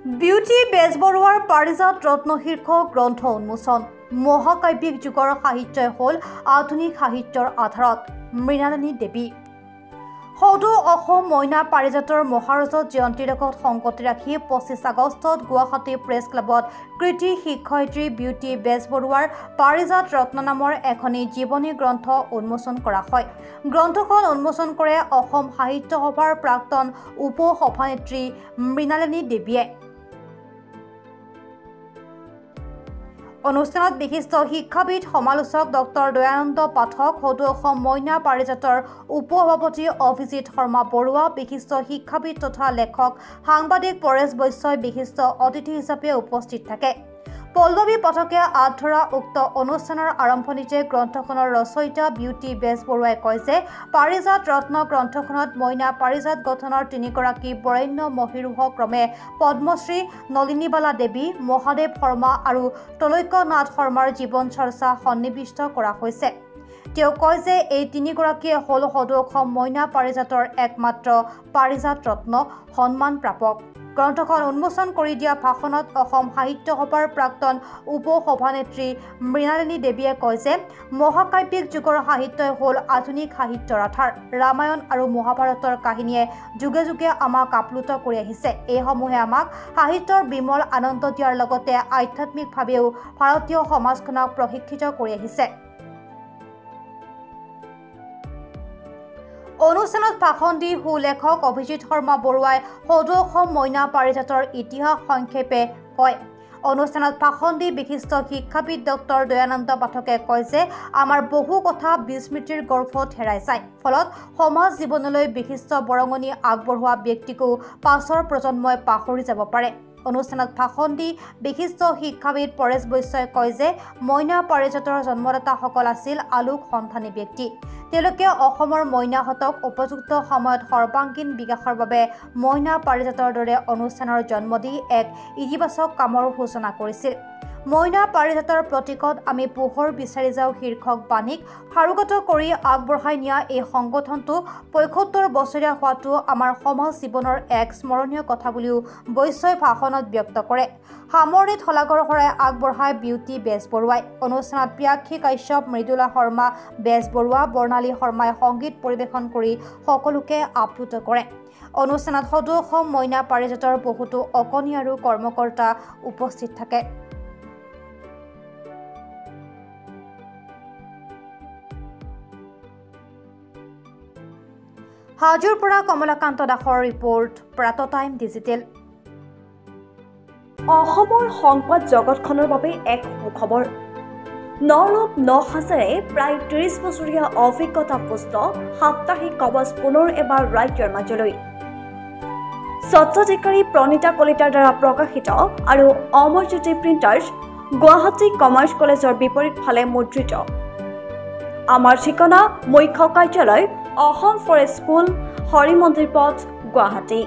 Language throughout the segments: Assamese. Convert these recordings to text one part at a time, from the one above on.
বিউটি বেজবৰুৱাৰ পাৰিজাত ৰত্ন শীৰ্ষক গ্ৰন্থ উন্মোচন। মহাকাব্যিক যুগৰ সাহিত্যই হ'ল আধুনিক সাহিত্যৰ আধাৰত। মৃণালিনী দেৱী। সদৌ অসম মইনা পাৰিজাতৰ মহাৰজত জয়ন্তীৰ লগত সংগতি ৰাখি 25 আগষ্টত গুৱাহাটী প্ৰেছ ক্লাবত কৃতি শিক্ষয়িত্ৰী বিউটি বেজবৰুৱাৰ পাৰিজাত ৰত্ন নামৰ এখনি জীৱনী গ্ৰন্থ উন্মোচন কৰা হয়। গ্ৰন্থখন উন্মোচন কৰে অসম সাহিত্য সভাৰ প্ৰাক্তন উপ সভানেত্ৰী মৃণালিনী দেৱীয়ে। অনুষ্ঠানত বিশিষ্ট শিক্ষাবিদ সমালোচক ডক্টৰ দয়ানন্দ পাঠক, সদৌ অসম মইনা পাৰিজাতৰ উপসভাপতি অভিজিত শৰ্মা বৰুৱা, বিশিষ্ট শিক্ষাবিদ তথা লেখক সাংবাদিক পৰেশ বৈশ্যই বিশিষ্ট অতিথি হিচাপে উপস্থিত থাকে। পল্লৱী পাঠকে আঁত ধৰা উক্ত অনুষ্ঠানৰ আৰম্ভণিতে গ্ৰন্থখনৰ ৰচয়িতা বিউটি বেজবৰুৱাই কয় যে পাৰিজাত ৰত্ন গ্ৰন্থখনত মইনা পাৰিজাত গঠনৰ 3গৰাকী বৰেণ্য মহীৰূহ ক্ৰমে পদ্মশ্ৰী নলিনীবালা দেৱী, মহাদেৱ শৰ্মা আৰু তলৈক্যনাথ শৰ্মাৰ জীৱন চৰ্চা সন্নিৱিষ্ট কৰা হৈছে। তেওঁ কয় যে এই 3গৰাকীয়ে হ'ল সদৌ অসম মইনা পাৰিজাতৰ একমাত্ৰ পাৰিজাত ৰত্ন সন্মান প্ৰাপক। গ্ৰন্থখন উন্মোচন কৰি দিয়া ভাষণত অসম সাহিত্য সভাৰ প্ৰাক্তন উপ সভানেত্ৰী মৃণালিনী দেৱীয়ে কয় যে মহাকাব্যিক যুগৰ সাহিত্যই হ'ল আধুনিক সাহিত্যৰ আধাৰ। ৰামায়ণ আৰু মহাভাৰতৰ কাহিনীয়ে যুগে যুগে আমাক আপ্লুত কৰি আহিছে। এইসমূহে আমাক সাহিত্যৰ বিমল আনন্দ দিয়াৰ লগতে আধ্যাত্মিকভাৱেও ভাৰতীয় সমাজখনক প্ৰশিক্ষিত কৰি আহিছে। অনুষ্ঠানত ভাষণ দি সুলেখক অভিজিত শৰ্মা বৰুৱাই সদৌ অসম মইনা পাৰিজাতৰ ইতিহাস সংক্ষেপে কয়। অনুষ্ঠানত ভাষণ দি বিশিষ্ট শিক্ষাবিদ ডক্টৰ দয়ানন্দ পাঠকে কয় যে আমাৰ বহু কথা বিস্মৃতিৰ গৰ্ভত হেৰাই যায়। ফলত সমাজ জীৱনলৈ বিশিষ্ট বৰঙণি আগবঢ়োৱা ব্যক্তিকো পাছৰ প্ৰজন্মই পাহৰি যাব পাৰে। অনুষ্ঠানত ভাষণ দি বিশিষ্ট শিক্ষাবিদ পৰেশ বৈশ্যই কয় যে মইনা পাৰিজাতৰ জন্মদাতাসকল আছিল আলোক সন্ধানী ব্যক্তি। তেওঁলোকে অসমৰ মইনাহঁতক উপযুক্ত সময়ত সৰ্বাংগীন বিকাশৰ বাবে মইনা পাৰিজাতৰ দৰে অনুষ্ঠানৰ জন্ম দি এক ইতিবাচক কামৰ সূচনা কৰিছিল। মইনা পাৰিজাতৰ প্ৰতীকত আমি পোহৰ বিচাৰি যাওঁ শীৰ্ষক বাণীক সাৰোগত কৰি আগবঢ়াই নিয়া এই সংগঠনটো ৭৫ বছৰীয়া হোৱাটো আমাৰ সমাজ জীৱনৰ এক স্মৰণীয় কথা বুলিও বৈশ্যই ভাষণত ব্যক্ত কৰে। সামৰণিত শলাগৰ শৰাই আগবঢ়ায় বিউটি বেজবৰুৱাই। অনুষ্ঠানত প্ৰিয়াক্ষী কাশ্যপ, মৃদুলা শৰ্মা বেজবৰুৱা, বৰ্ণালী শৰ্মাই সংগীত পৰিৱেশন কৰি সকলোকে আপ্লুত কৰে। অনুষ্ঠানত সদৌ অসম মইনা পাৰিজাতৰ বহুতো অকণি আৰু কৰ্মকৰ্তা উপস্থিত থাকে। হাজোৰ পৰা কমলাকান্ত দাসৰ ৰিপৰ্ট, প্ৰাতঃ টাইম ডিজিটেল। অসমৰ সংবাদ জগতখনৰ বাবে এক সুখবৰ। নৰূপ নসাজেৰে প্ৰায় ৩০ বছৰীয়া অভিজ্ঞতা পুষ্ট সাপ্তাহিক কবচ পুনৰ এবাৰ ৰাজ্যৰ মাজলৈ। স্বত্বাধিকাৰী প্ৰণীতা কলিতাৰ দ্বাৰা প্ৰকাশিত আৰু অমৰজ্যোতি প্ৰিণ্টাৰ্ছ, গুৱাহাটী কমাৰ্চ কলেজৰ বিপৰীত ফালে মুদ্ৰিত। আমাৰ ঠিকনা মুখ্য কাৰ্যালয় অসম ফৰেষ্ট স্কুল, হৰি মন্দিৰ পথ, গুৱাহাটী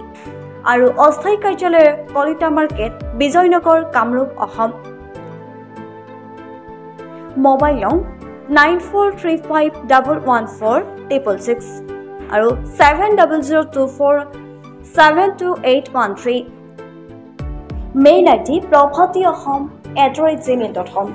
আৰু অস্থায়ী কাৰ্যালয় কলিতা মাৰ্কেট, বিজয়নগৰ, কামৰূপ, অসম। মোবাইল নং 9435114666 আৰু 7024722813। Mail ID prabhati.ahom@gmail.com।